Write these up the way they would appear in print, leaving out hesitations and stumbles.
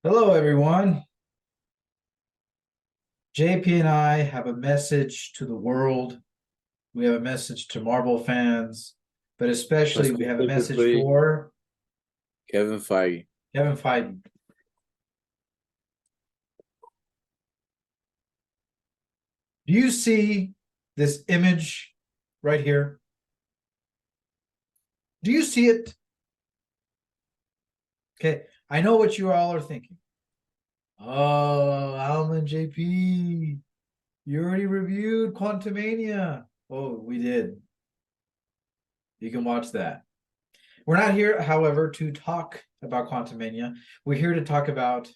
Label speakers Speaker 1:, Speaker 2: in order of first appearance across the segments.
Speaker 1: Hello, everyone. JP and I have a message to the world. We have a message to Marvel fans, but especially we have a message
Speaker 2: Specifically,
Speaker 1: for
Speaker 2: Kevin Feige.
Speaker 1: Kevin Feige. Do you see this image right here? Do you see it? Okay, I know what you all are thinking. Oh, Alma and JP, you already reviewed Quantumania. Oh, we did. You can watch that. We're not here, however, to talk about Quantumania. We're here to talk about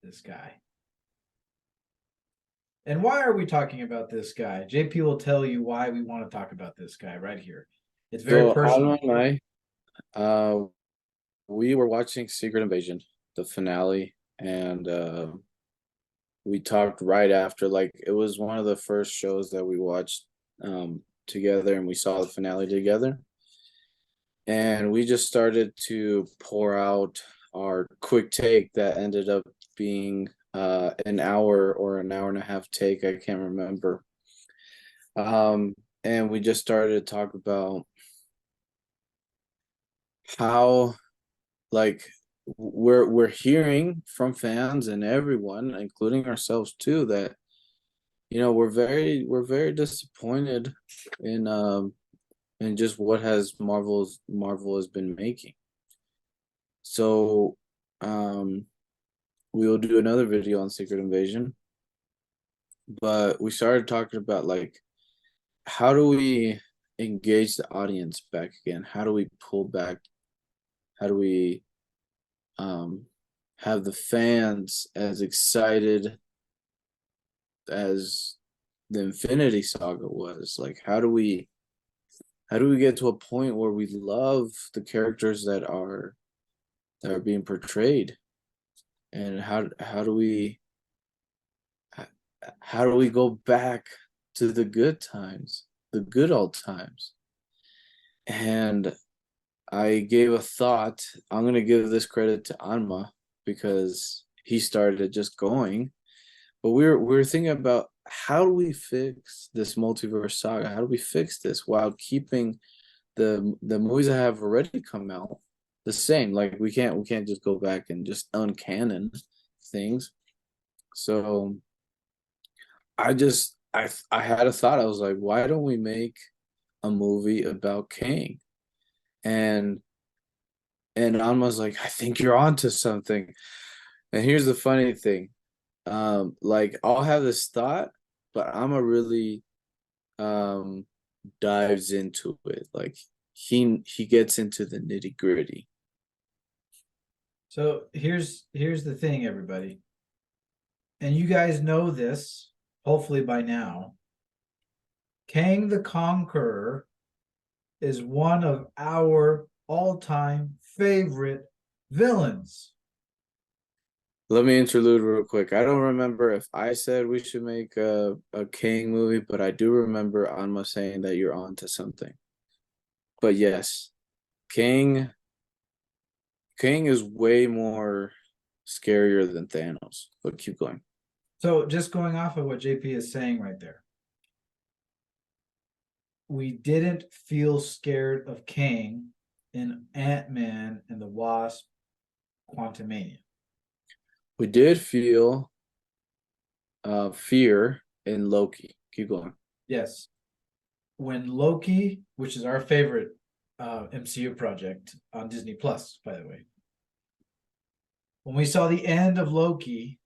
Speaker 1: this guy. And why are we talking about this guy? JP will tell you why we want to talk about this guy right here. It's very
Speaker 2: So Alma
Speaker 1: personal.
Speaker 2: and we were watching Secret Invasion, the finale, and we talked right after. Like it was one of the first shows that we watched together, and we saw the finale together. And we just started to pour out our quick take that ended up being an hour or an hour and a half take. I can't remember. And we just started to talk about how like we're hearing from fans and everyone, including ourselves too, that we're very disappointed in just what has Marvel has been making. So we will do another video on Secret Invasion, but we started talking about like how do we engage the audience back again? How do we pull back? How do we have the fans as excited as the Infinity Saga was? Like how do we get to a point where we love the characters that are being portrayed? And how do we go back to the good times, the good old times? And I gave a thought. I'm gonna give this credit to Anma because he started it just going. But we're thinking about how do we fix this multiverse saga? How do we fix this while keeping the movies that have already come out the same? Like we can't just go back and just uncanon things. So I had a thought. I was like, why don't we make a movie about Kang? And and Alma's like, I think you're onto something. And here's the funny thing. Like I'll have this thought, but Alma really dives into it. Like he gets into the nitty-gritty.
Speaker 1: So here's the thing, everybody. And you guys know this, hopefully by now. Kang the Conqueror is one of our all-time favorite villains.
Speaker 2: Let me interlude real quick. I don't remember if I said we should make a King movie, but I do remember Alma saying that you're onto something. But yes, King King is way more scarier than Thanos. But keep going.
Speaker 1: So just going off of what JP is saying right there, we didn't feel scared of Kang in Ant-Man and the Wasp Quantumania.
Speaker 2: We did feel fear in Loki. Keep going.
Speaker 1: Yes. When Loki, which is our favorite MCU project on Disney Plus, by the way, when we saw the end of Loki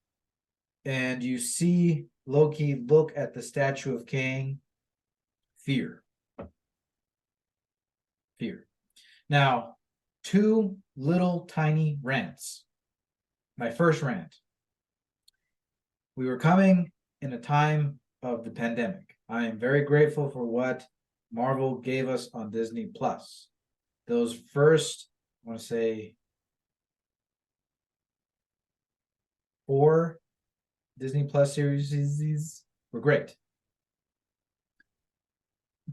Speaker 1: and you see Loki look at the statue of Kang, fear. Fear. Now, two little tiny rants. My first rant. We were coming in a time of the pandemic. I am very grateful for what Marvel gave us on Disney Plus. Those first, I want to say, 4 Disney Plus series were great.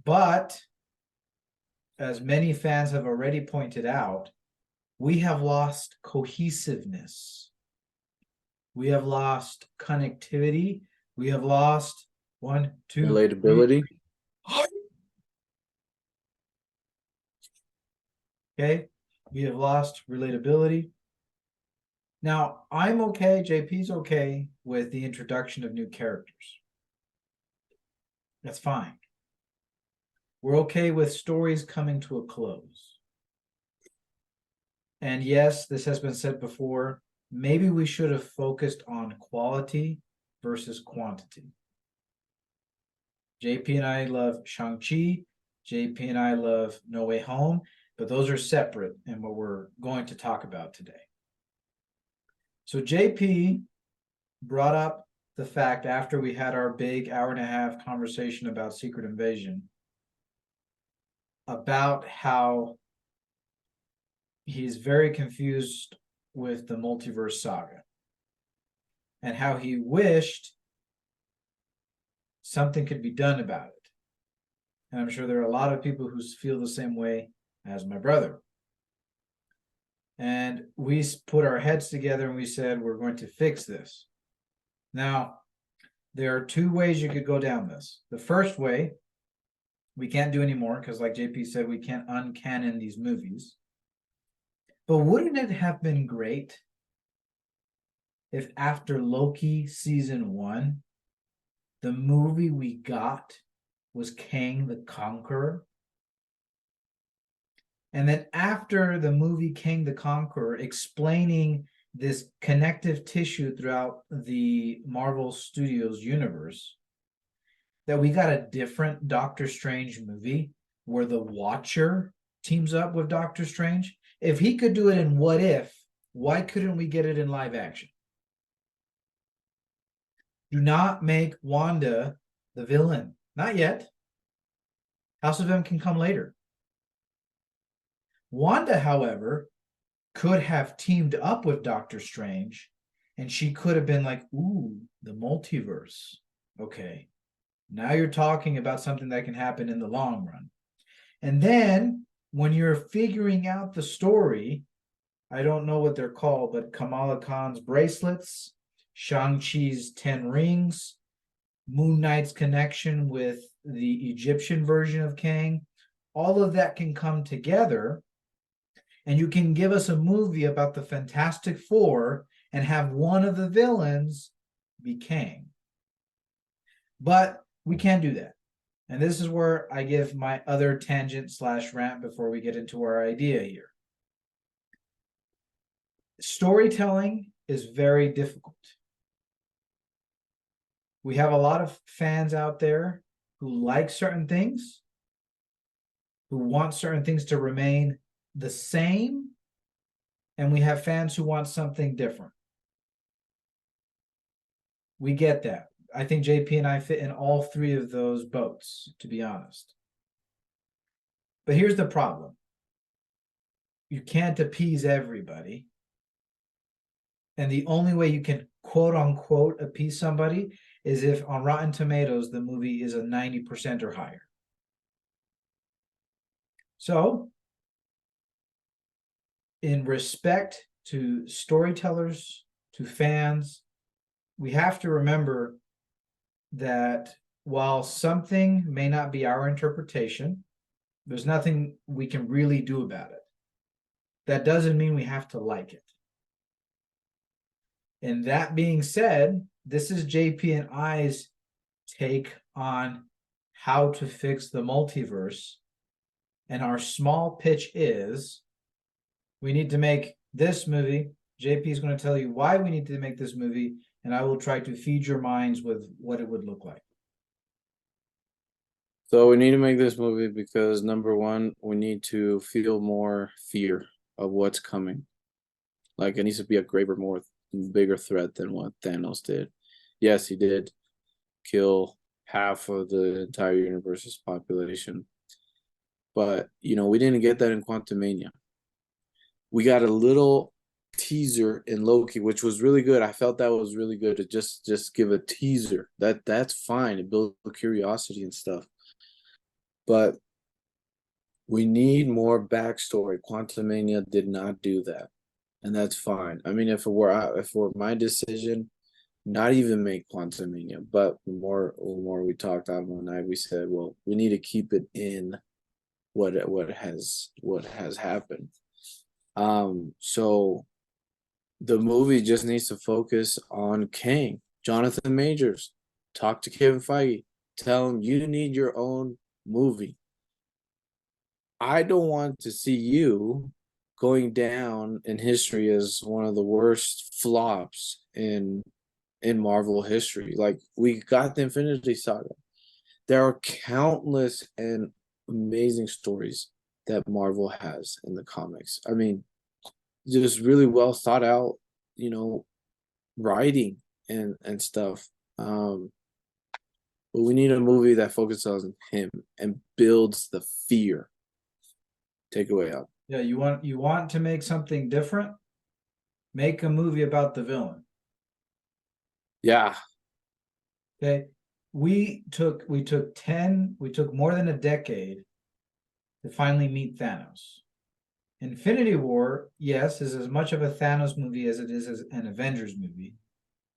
Speaker 1: But as many fans have already pointed out, we have lost cohesiveness We have lost connectivity. We have lost 1, 2, 3.
Speaker 2: Relatability.
Speaker 1: Okay, we have lost relatability. Now, I'm okay, JP's okay with the introduction of new characters. That's fine. We're okay with stories coming to a close. And yes, this has been said before. Maybe we should have focused on quality versus quantity. JP and I love Shang-Chi. JP and I love No Way Home, but those are separate in what we're going to talk about today. So JP brought up the fact after we had our big hour-and-a-half conversation about Secret Invasion about how he's very confused with the Multiverse Saga and how he wished something could be done about it. And I'm sure there are a lot of people who feel the same way as my brother. And we put our heads together and we said, we're going to fix this. Now, there are two ways you could go down this. The first way, we can't do anymore because, like JP said, we can't uncanon these movies. But wouldn't it have been great if after Loki season 1, the movie we got was Kang the Conqueror? And then after the movie Kang the Conqueror, explaining this connective tissue throughout the Marvel Studios universe, that we got a different Doctor Strange movie where the Watcher teams up with Doctor Strange. If he could do it in What If, why couldn't we get it in live action? Do not make Wanda the villain. Not yet. House of M can come later. Wanda, however, could have teamed up with Doctor Strange, and she could have been like, ooh, the multiverse. Okay, now you're talking about something that can happen in the long run. And then when you're figuring out the story, I don't know what they're called, but Kamala Khan's bracelets, Shang-Chi's 10 rings, Moon Knight's connection with the Egyptian version of Kang, all of that can come together, and you can give us a movie about the Fantastic Four and have one of the villains be Kang. But we can't do that. And this is where I give my other tangent / rant before we get into our idea here. Storytelling is very difficult. We have a lot of fans out there who like certain things, who want certain things to remain the same, and we have fans who want something different. We get that. I think JP and I fit in all three of those boats, to be honest. But here's the problem. You can't appease everybody. And the only way you can quote unquote appease somebody is if on Rotten Tomatoes the movie is a 90% or higher. So, in respect to storytellers, to fans, we have to remember that while something may not be our interpretation, there's nothing we can really do about it. That doesn't mean we have to like it. And that being said, this is JP and I's take on how to fix the multiverse. And our small pitch is we need to make this movie. JP is going to tell you why we need to make this movie, and I will try to feed your minds with what it would look like.
Speaker 2: So we need to make this movie because number one, we need to feel more fear of what's coming. Like it needs to be a graver, more bigger threat than what Thanos did. Yes, he did kill half of the entire universe's population. But, we didn't get that in Quantumania. We got a little teaser in Loki, which was really good. I felt that was really good to just give a teaser. That's fine. It builds curiosity and stuff. But we need more backstory. Quantumania did not do that. and that's fine. I mean, if it were my decision, not even make Quantumania, but the more we talked on one night, we said, well, we need to keep it in what has happened. So the movie just needs to focus on Kang. Jonathan Majors, talk to Kevin Feige, tell him you need your own movie. I don't want to see you going down in history as one of the worst flops in Marvel history. Like, we got the Infinity Saga. There are countless and amazing stories that Marvel has in the comics. I mean, just really well thought out, you know, writing and stuff. But we need a movie that focuses on him and builds the fear. Take away out.
Speaker 1: Yeah, you want to make something different? Make a movie about the villain.
Speaker 2: Yeah.
Speaker 1: Okay. We took more than a decade to finally meet Thanos. Infinity War, yes, is as much of a Thanos movie as it is as an Avengers movie,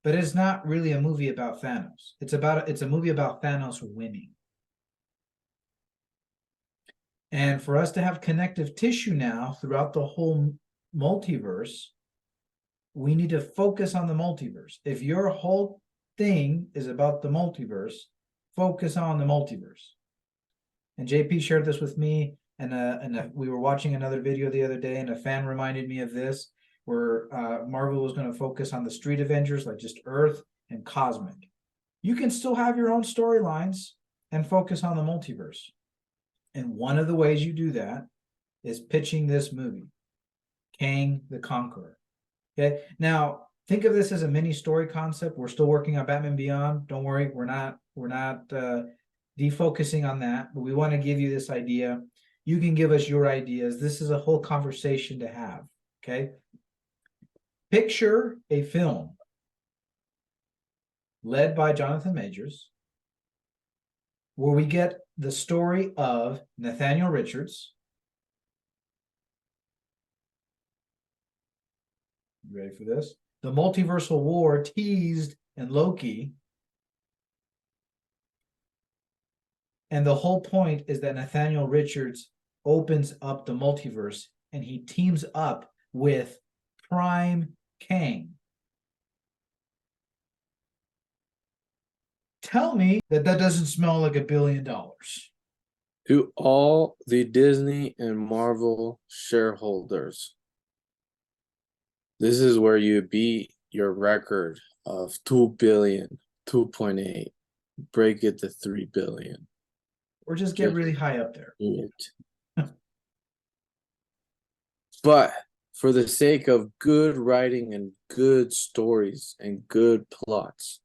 Speaker 1: but it's not really a movie about Thanos. It's a movie about Thanos winning. And for us to have connective tissue now throughout the whole multiverse, we need to focus on the multiverse. If your whole thing is about the multiverse, focus on the multiverse. And JP shared this with me, and we were watching another video the other day, and a fan reminded me of this, where Marvel was going to focus on the Street Avengers, like just Earth and Cosmic. You can still have your own storylines and focus on the multiverse. And one of the ways you do that is pitching this movie, Kang the Conqueror. Okay. Now think of this as a mini story concept. We're still working on Batman Beyond. Don't worry, we're not defocusing on that, but we want to give you this idea. You can give us your ideas. This is a whole conversation to have. Okay. Picture a film led by Jonathan Majors, where we get the story of Nathaniel Richards. You ready for this? The multiversal war teased in Loki. And the whole point is that Nathaniel Richards opens up the multiverse and he teams up with Prime Kang. Tell me that doesn't smell like $1 billion.
Speaker 2: To all the Disney and Marvel shareholders, this is where you beat your record of 2 billion, 2.8, break it to 3 billion.
Speaker 1: Or just get really high up there.
Speaker 2: But for the sake of good writing and good stories and good plots,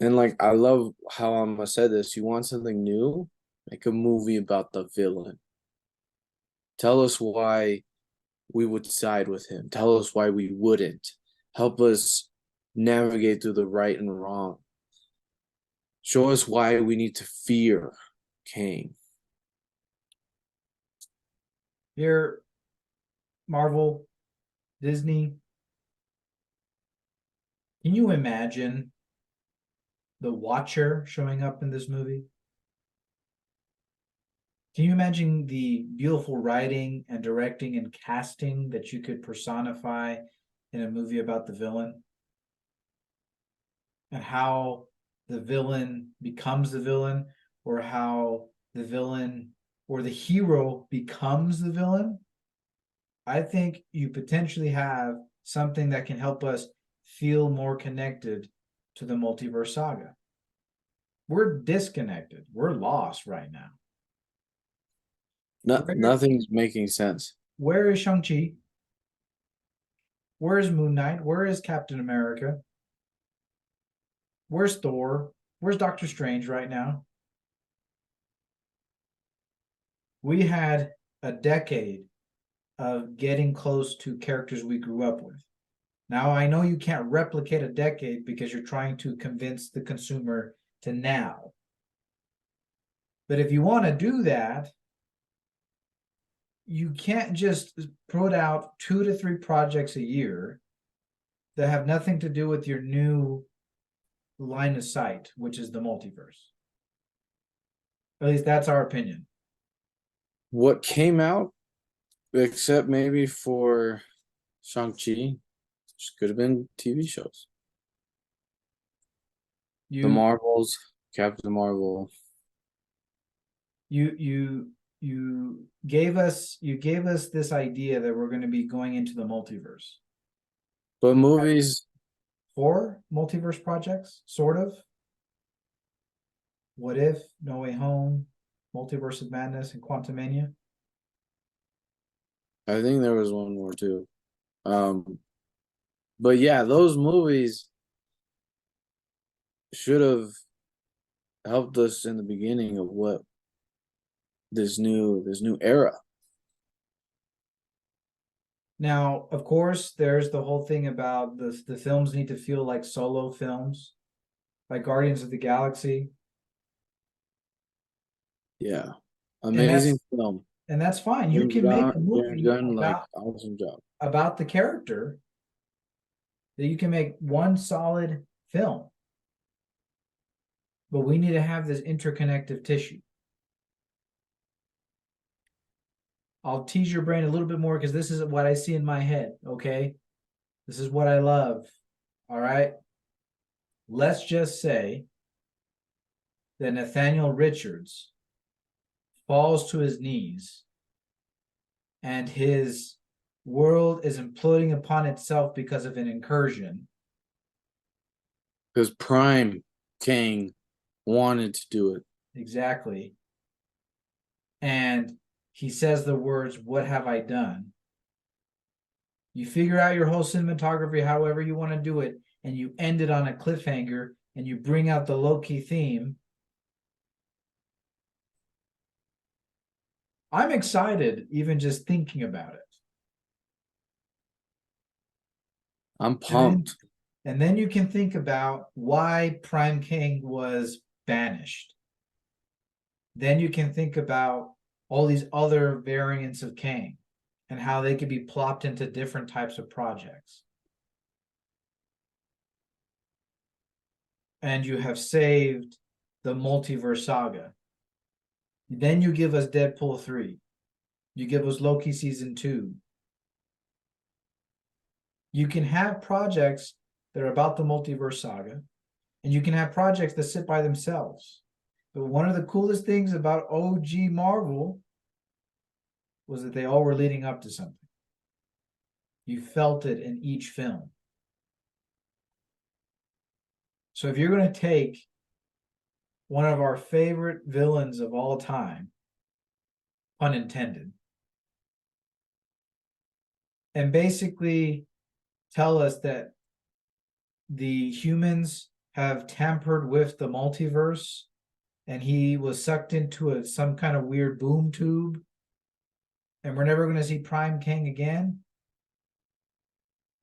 Speaker 2: and like, I love how Alma said this, you want something new? Make a movie about the villain. Tell us why we would side with him. Tell us why we wouldn't. Help us navigate through the right and wrong. Show us why we need to fear Kang.
Speaker 1: Here, Marvel, Disney, can you imagine the Watcher showing up in this movie? Can you imagine the beautiful writing and directing and casting that you could personify in a movie about the villain? And how the villain becomes the villain, or how the villain or the hero becomes the villain? I think you potentially have something that can help us feel more connected to the multiverse saga. We're disconnected. We're lost right now.
Speaker 2: Nothing's making sense.
Speaker 1: Where is Shang-Chi? Where is Moon Knight? Where is Captain America? Where's Thor? Where's Doctor Strange right now? We had a decade of getting close to characters we grew up with. Now, I know you can't replicate a decade because you're trying to convince the consumer to now. But if you want to do that, you can't just put out 2 to 3 projects a year that have nothing to do with your new line of sight, which is the multiverse. At least that's our opinion.
Speaker 2: What came out, except maybe for Shang-Chi, which could have been TV shows. The Marvels, Captain Marvel.
Speaker 1: You gave us this idea that we're going to be going into the multiverse.
Speaker 2: But movies,
Speaker 1: 4 multiverse projects, sort of. What If, No Way Home, Multiverse of Madness, and Quantumania.
Speaker 2: I think there was one more too. But yeah, those movies should have helped us in the beginning of what this new era.
Speaker 1: Now, of course, there's the whole thing about the films need to feel like solo films, like Guardians of the Galaxy.
Speaker 2: Yeah,
Speaker 1: And
Speaker 2: amazing film.
Speaker 1: that's fine. You can make a
Speaker 2: James
Speaker 1: movie
Speaker 2: Gunn, like, awesome job.
Speaker 1: about the character that you can make one solid film. But we need to have this interconnective tissue. I'll tease your brain a little bit more because this is what I see in my head, okay? This is what I love, all right? Let's just say that Nathaniel Richards falls to his knees and his world is imploding upon itself because of an incursion.
Speaker 2: Because Prime King wanted to do it.
Speaker 1: Exactly. And he says the words, "What have I done?" You figure out your whole cinematography however you want to do it, and you end it on a cliffhanger, and you bring out the Loki theme. I'm excited even just thinking about it.
Speaker 2: I'm pumped.
Speaker 1: And then you can think about why Prime King was banished. Then you can think about all these other variants of Kang and how they could be plopped into different types of projects. And you have saved the Multiverse Saga. Then you give us Deadpool 3. You give us Loki season 2. You can have projects that are about the Multiverse Saga, and you can have projects that sit by themselves. But one of the coolest things about OG Marvel was that they all were leading up to something. You felt it in each film. So if you're going to take one of our favorite villains of all time, pun intended, and basically tell us that the humans have tampered with the multiverse and he was sucked into some kind of weird boom tube and we're never going to see Prime King again,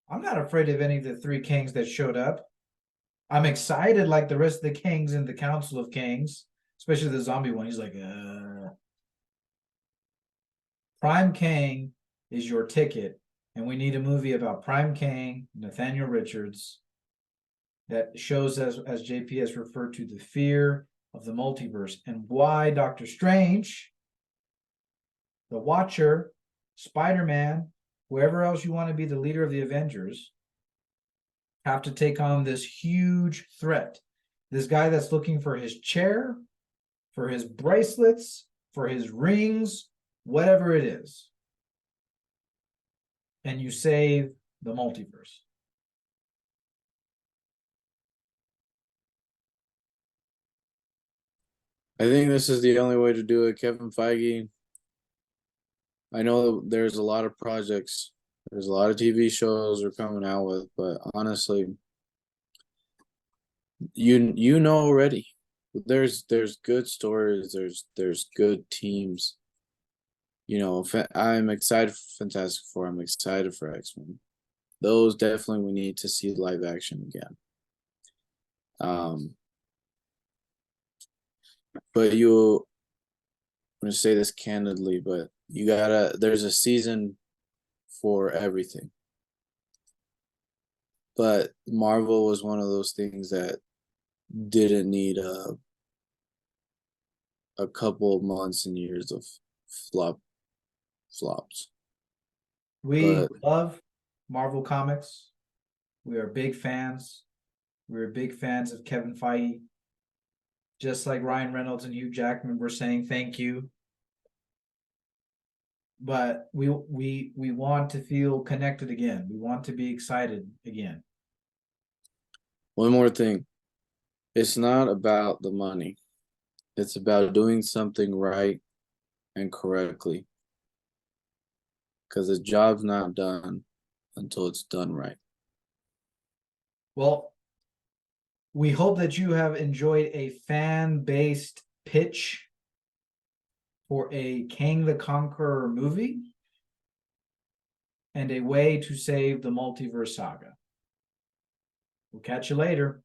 Speaker 1: I'm not afraid of any of the 3 Kings that showed up. I'm excited like the rest of the Kings in the Council of Kings, especially the zombie one. He's like, Prime King is your ticket, and we need a movie about Prime King, Nathaniel Richards, that shows us, as JP has referred to, the fear of the multiverse and why Doctor Strange, the Watcher, Spider-Man, whoever else you want to be the leader of the Avengers, have to take on this huge threat. This guy that's looking for his chair, for his bracelets, for his rings, whatever it is. And you save the multiverse.
Speaker 2: I think this is the only way to do it. Kevin Feige, I know there's a lot of projects, there's a lot of TV shows we're coming out with, but honestly, you know already. There's good stories, there's good teams. You know, I'm excited for Fantastic Four. I'm excited for X-Men. Those definitely we need to see live action again. But I'm gonna say this candidly, but there's a season for everything. But Marvel was one of those things that didn't need a couple of months and years of flops.
Speaker 1: We
Speaker 2: But
Speaker 1: love Marvel Comics. We are big fans. We're big fans of Kevin Feige. Just like Ryan Reynolds and Hugh Jackman were saying thank you. But we want to feel connected again. We want to be excited again.
Speaker 2: one more thing. It's not about the money. It's about doing something right and correctly. Because the job's not done until it's done right.
Speaker 1: Well, we hope that you have enjoyed a fan-based pitch for a Kang the Conqueror movie and a way to save the multiverse saga. We'll catch you later.